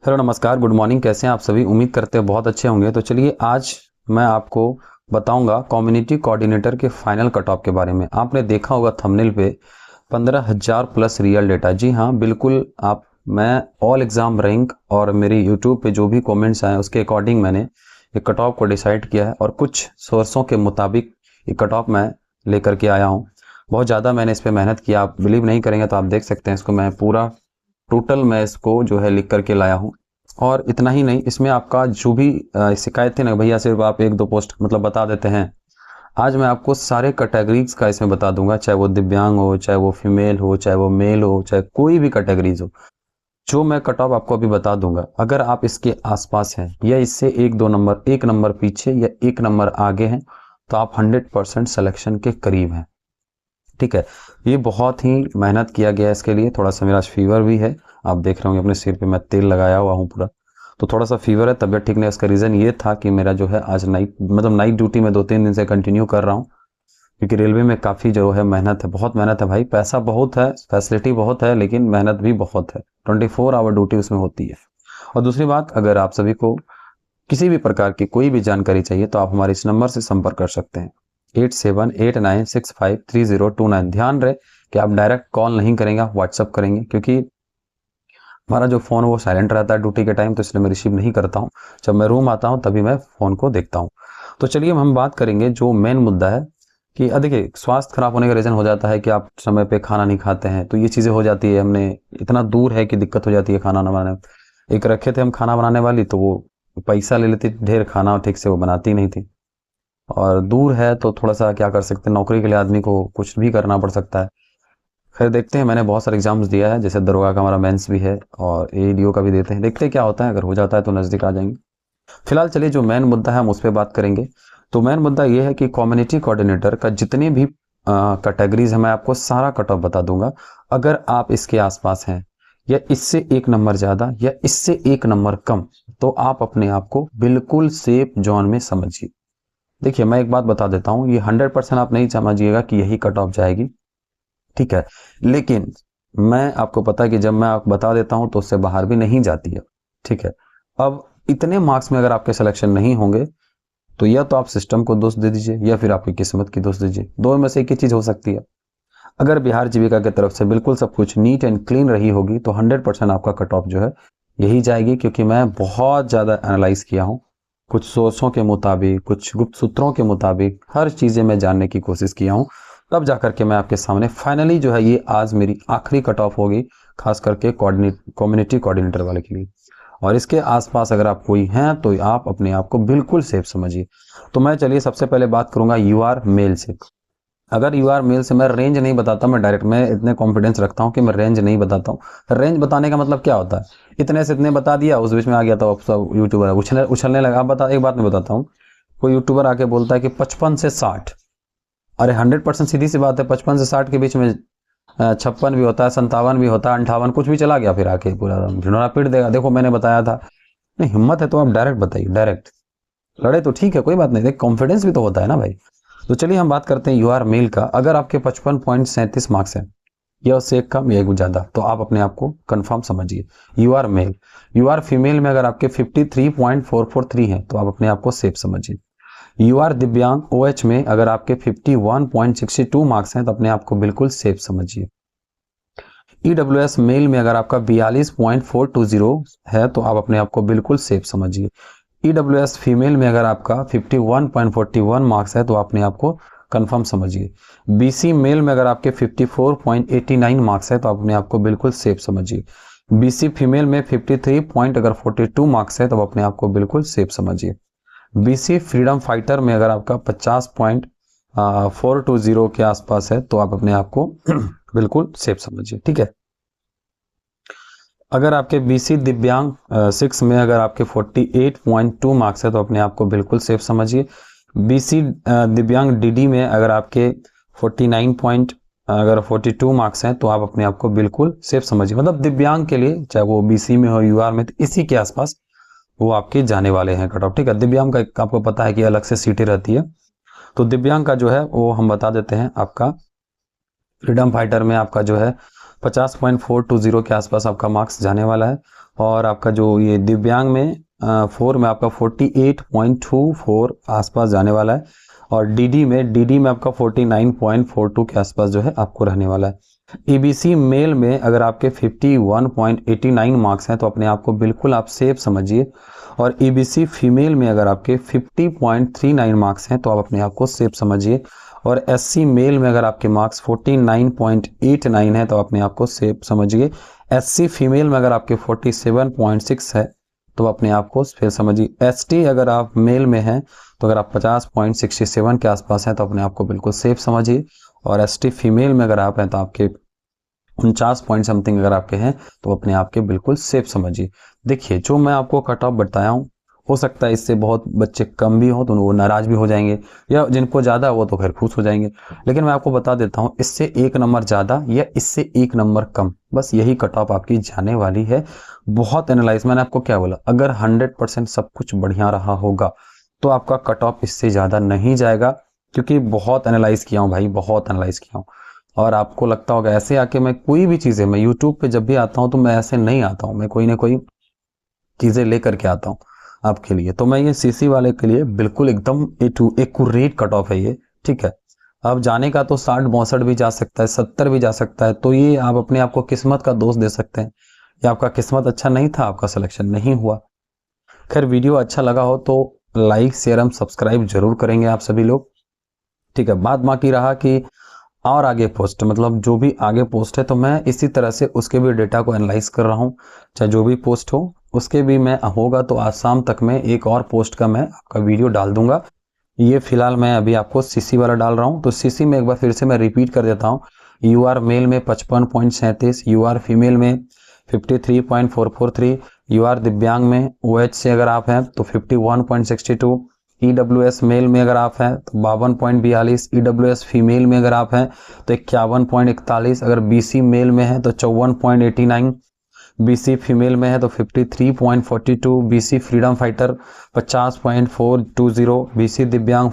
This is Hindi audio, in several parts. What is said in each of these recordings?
हेलो नमस्कार, गुड मॉर्निंग। कैसे हैं आप सभी? उम्मीद करते हैं बहुत अच्छे होंगे। तो चलिए आज मैं आपको बताऊंगा कम्युनिटी कोऑर्डिनेटर के फाइनल कट ऑफ के बारे में। आपने देखा होगा थंबनेल पे 15,000 प्लस रियल डेटा। जी हाँ, बिल्कुल। मैं ऑल एग्जाम रैंक और मेरी यूट्यूब पे जो भी कमेंट्स आए उसके अकॉर्डिंग मैंने एक कट ऑफ को डिसाइड किया है और कुछ सोर्सों के मुताबिक ये कट ऑफ मैं लेकर के आया हूँ। बहुत ज़्यादा मैंने इस पर मेहनत किया। आप बिलीव नहीं करेंगे तो आप देख सकते हैं इसको। मैं पूरा टोटल मैं इसको जो है लिख करके लाया हूँ। और इतना ही नहीं, इसमें आपका जो भी शिकायत थी ना भैया, सिर्फ आप एक दो पोस्ट मतलब बता देते हैं। आज मैं आपको सारे कैटेगरीज का इसमें बता दूंगा, चाहे वो दिव्यांग हो, चाहे वो फीमेल हो, चाहे वो मेल हो, चाहे कोई भी कैटेगरीज हो। जो मैं कट ऑफ आपको अभी बता दूंगा, अगर आप इसके आसपास हैं या इससे एक नंबर पीछे या एक नंबर आगे हैं तो आप 100% सिलेक्शन के करीब हैं। ठीक है, ये बहुत ही मेहनत किया गया है इसके लिए। थोड़ा सा मेरा फीवर भी है, आप देख रहे होंगे अपने सिर पे मैं तेल लगाया हुआ हूँ पूरा। तो थोड़ा सा फीवर है, तबीयत ठीक नहीं। उसका रीज़न ये था कि मेरा जो है आज नाइट ड्यूटी में 2-3 दिन से कंटिन्यू कर रहा हूँ, क्योंकि रेलवे में काफ़ी जो है मेहनत है, बहुत मेहनत है भाई। पैसा बहुत है, फैसिलिटी बहुत है, लेकिन मेहनत भी बहुत है। 24 आवर ड्यूटी उसमें होती है। और दूसरी बात, अगर आप सभी को किसी भी प्रकार की कोई भी जानकारी चाहिए तो आप हमारे इस नंबर से संपर्क कर सकते हैं, 8789653029। ध्यान रहे कि आप डायरेक्ट कॉल नहीं करेंगे, आप व्हाट्सअप करेंगे, क्योंकि हमारा जो फ़ोन वो साइलेंट रहता है ड्यूटी के टाइम, तो इसलिए मैं रिसीव नहीं करता हूँ। जब मैं रूम आता हूँ तभी मैं फ़ोन को देखता हूँ। तो चलिए हम बात करेंगे जो मेन मुद्दा है कि देखिए, स्वास्थ्य खराब होने का रीज़न हो जाता है कि आप समय पे खाना नहीं खाते हैं, तो ये चीज़ें हो जाती है। हमने इतना दूर है कि दिक्कत हो जाती है खाना ना बनाने में। एक रखे थे हम खाना बनाने वाली, तो वो पैसा ले लेती ढेर, खाना ठीक से वो बनाती नहीं थी। और दूर है तो थोड़ा सा क्या कर सकते हैं, नौकरी के लिए आदमी को कुछ भी करना पड़ सकता है। खैर देखते हैं, मैंने बहुत सारे एग्जाम्स दिया है, जैसे दरोगा का हमारा मेंस भी है और एडीओ का भी देते हैं। देखते हैं क्या होता है, अगर हो जाता है तो नज़दीक आ जाएंगे। फिलहाल चलिए जो मेन मुद्दा है हम उस पर बात करेंगे। तो मेन मुद्दा ये है कि कम्युनिटी कोऑर्डिनेटर का जितने भी कैटेगरीज है, मैं आपको सारा कट ऑफ बता दूंगा। अगर आप इसके आसपास हैं या इससे एक नंबर ज़्यादा या इससे एक नंबर कम, तो आप अपने आप को बिल्कुल सेफ जोन में समझिए। देखिए, मैं एक बात बता देता हूँ, ये 100% आप नहीं समझिएगा कि यही कट ऑफ जाएगी, ठीक है। लेकिन मैं आपको पता है कि जब मैं आपको बता देता हूं तो उससे बाहर भी नहीं जाती है, ठीक है। अब इतने मार्क्स में अगर आपके सिलेक्शन नहीं होंगे तो या तो आप सिस्टम को दोष दे दीजिए या फिर आपकी किस्मत की दोष दीजिए। दो में से एक ही चीज हो सकती है। अगर बिहार जीविका की तरफ से बिल्कुल सब कुछ नीट एंड क्लीन रही होगी तो 100% आपका कट ऑफ जो है यही जाएगी, क्योंकि मैं बहुत ज्यादा एनालाइज किया हूँ। कुछ सोर्सों के मुताबिक, कुछ गुप्त सूत्रों के मुताबिक हर चीजें मैं जानने की कोशिश किया हूँ। तब जाकर के मैं आपके सामने फाइनली जो है, ये आज मेरी आखिरी कट ऑफ होगी, खास करके कम्युनिटी कोऑर्डिनेटर वाले के लिए। और इसके आसपास अगर आप कोई हैं तो आप अपने आप को बिल्कुल सेफ समझिए। तो मैं चलिए सबसे पहले बात करूंगा यूआर मेल से। अगर यूआर मेल से मैं रेंज नहीं बताता, मैं डायरेक्ट, मैं इतने कॉन्फिडेंस रखता हूँ कि मैं रेंज नहीं बताता हूँ। रेंज बताने का मतलब क्या होता है, इतने से इतने बता दिया, उस बीच में आ गया तो सब यूट्यूबर उछलने लगा। आप बता, एक बात मैं बताता हूँ, कोई यूट्यूबर आके बोलता है कि 55 से 60, अरे 100% सीधी सी बात है, 55 से 60 के बीच में 56 भी होता है, 57 भी होता है, 58 कुछ भी चला गया, फिर आके पूरा झुनरा पीट देगा, देखो मैंने बताया था। नहीं, हिम्मत है तो आप डायरेक्ट बताइए, डायरेक्ट लड़े तो ठीक है, कोई बात नहीं, देख कॉन्फिडेंस भी तो होता है ना भाई। तो चलिए हम बात करते हैं यूआर मेल का। अगर आपके 55.37 मार्क्स हैं या उससे एक कम या एक ज्यादा, तो आप अपने आप को कंफर्म समझिए, यूआर मेल। यूआर फीमेल में अगर आपके 53.443 हैं तो आप अपने आप को सेफ समझिए। यूआर दिव्यांग ओएच में अगर आपके 51.62 मार्क्स हैं तो अपने आप को बिल्कुल सेफ समझिए। ईडब्ल्यूएस मेल में अगर आपका 42.420 है तो आप अपने आप को बिल्कुल सेफ समझिए। ईडब्ल्यूएस फीमेल में अगर आपका 51.41 मार्क्स है तो अपने आप को कंफर्म समझिए। बीसी मेल में अगर आपके 54.89 मार्क्स है तो अपने आप को बिल्कुल सेफ समझिए। बीसी फीमेल में 43.42 मार्क्स है तो अपने आप को बिल्कुल सेफ समझिए। बीसी फ्रीडम फाइटर में अगर आपका 50.420 के आसपास है तो आप अपने आप को बिल्कुल सेफ समझिए, ठीक है। अगर आपके बीसी दिव्यांग 6 में अगर आपके 48.2 मार्क्स है तो अपने आप को बिल्कुल सेफ समझिए। बीसी दिव्यांग डीडी में अगर आपके 42 मार्क्स हैं तो आप अपने आप को बिल्कुल सेफ समझिए। मतलब दिव्यांग के लिए, चाहे वो बीसी में हो यूआर में, तो इसी के आसपास वो आपके जाने वाले हैं कट ऑफ, ठीक है। दिव्यांग का आपको पता है कि अलग से सीटें रहती है, तो दिव्यांग का जो है वो हम बता देते हैं। आपका फ्रीडम फाइटर में आपका जो है 50.420 के आसपास आपका मार्क्स जाने वाला है। और आपका जो ये दिव्यांग में 4 में आपका 48.24 आसपास जाने वाला है। और डी में आपका 49.42 के आसपास जो है आपको रहने वाला है। ईबीसी मेल में अगर आपके 51.89 मार्क्स हैं तो अपने आप को बिल्कुल आप सेफ समझिए। और ईबीसी फीमेल में अगर आपके 50.39 मार्क्स हैं तो आप अपने आप को सेफ समझिए। और एससी मेल में अगर आपके मार्क्स 49.89 है तो अपने आप को सेफ समझिए। एससी फीमेल में अगर आपके 47.6 है तो अपने आप को फिर समझिए। एसटी अगर आप मेल में हैं तो अगर आप 50.67 के आसपास हैं तो अपने आप को बिल्कुल सेफ समझिए। और एसटी फीमेल में अगर आप हैं तो आपके 49 पॉइंट समथिंग अगर आपके हैं तो अपने आप के बिल्कुल सेफ समझिए। देखिए जो मैं आपको कट ऑफ बताया हूँ, हो सकता है इससे बहुत बच्चे कम भी हो तो वो नाराज भी हो जाएंगे, या जिनको ज़्यादा वो तो खैर खुश हो जाएंगे। लेकिन मैं आपको बता देता हूँ, इससे 1 नंबर ज़्यादा या इससे 1 नंबर कम, बस यही कट ऑफ आपकी जाने वाली है। बहुत एनालाइज, मैंने आपको क्या बोला, अगर 100% सब कुछ बढ़िया रहा होगा तो आपका कट ऑफ इससे ज़्यादा नहीं जाएगा, क्योंकि बहुत एनालाइज किया हूँ भाई, बहुत एनालाइज किया हूँ। और आपको लगता होगा ऐसे आके मैं कोई भी चीज़ें, मैं यूट्यूब पे जब भी आता हूँ तो मैं ऐसे नहीं आता हूँ, मैं कोई ना कोई चीज़ें लेकर के आता हूँ आपके लिए। तो मैं ये सीसी वाले के लिए बिल्कुल एकदम एक्यूरेट कट ऑफ है ये, ठीक है। अब जाने का तो 60-62 भी जा सकता है, 70 भी जा सकता है, तो ये आप अपने आप को किस्मत का दोष दे सकते हैं, या आपका किस्मत अच्छा नहीं था, आपका सिलेक्शन नहीं हुआ। खैर वीडियो अच्छा लगा हो तो लाइक शेयर एवं सब्सक्राइब जरूर करेंगे आप सभी लोग, ठीक है। बात बाकी रहा कि और आगे पोस्ट, मतलब जो भी आगे पोस्ट है तो मैं इसी तरह से उसके भी डेटा को एनालाइज कर रहा हूँ, चाहे जो भी पोस्ट हो उसके भी मैं होगा तो आज शाम तक में एक और पोस्ट का मैं आपका वीडियो डाल दूंगा। ये फिलहाल मैं अभी आपको सीसी वाला डाल रहा हूँ, तो सीसी में एक बार फिर से मैं रिपीट कर देता हूँ। यूआर मेल में 55.37, यूआर फीमेल में 53.443, यूआर दिव्यांग में OH से अगर आप हैं तो 51.62, EWS मेल में अगर आप हैं तो 52.42, EWS फीमेल में अगर आप हैं तो 51.41, अगर BC मेल में है तो 54.89, BC फीमेल में है तो 53.42, BC फ्रीडम फाइटर 50.420, BC दिव्यांग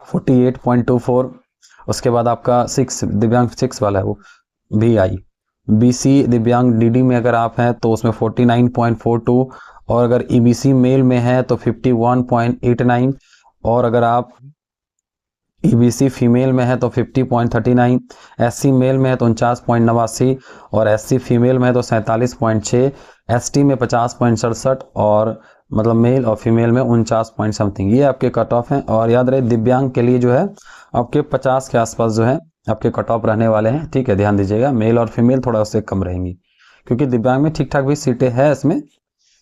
48.24, उसके बाद आपका 6 दिव्यांग 6 वाला है वो VI, BC दिव्यांग DD में अगर आप हैं तो उसमें 49.42, और अगर EBC मेल में है तो 51.89, और अगर आप EBC फीमेल में है तो 50.39, SC मेल में है तो 49.89, और SC फीमेल में है तो 47.6, ST में 50.67, और मतलब मेल और फीमेल में 49 पॉइंट समथिंग, ये आपके कट ऑफ हैं। और याद रहे दिव्यांग के लिए जो है आपके 50 के आसपास जो है आपके कट ऑफ रहने वाले हैं, ठीक है, ध्यान दीजिएगा। मेल और फीमेल थोड़ा उससे कम रहेंगी, क्योंकि दिव्यांग में ठीक ठाक भी सीटें हैं इसमें,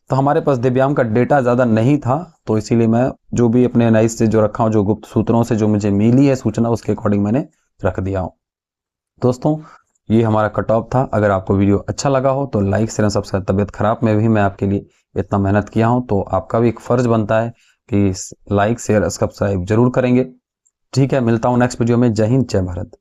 तो हमारे पास दिव्यांग का डेटा ज़्यादा नहीं था, तो इसीलिए मैं जो भी अपने एनालिसिस से जो रखा हूँ, जो गुप्त सूत्रों से जो मुझे मिली है सूचना, उसके अकॉर्डिंग मैंने रख दिया हूँ। दोस्तों ये हमारा कट ऑफ था। अगर आपको वीडियो अच्छा लगा हो तो लाइक शेयर सब्सक्राइब। तबीयत खराब में भी मैं आपके लिए इतना मेहनत किया हूँ, तो आपका भी एक फर्ज बनता है कि लाइक शेयर सब्सक्राइब जरूर करेंगे, ठीक है। मिलता हूँ नेक्स्ट वीडियो में। जय हिंद, जय भारत।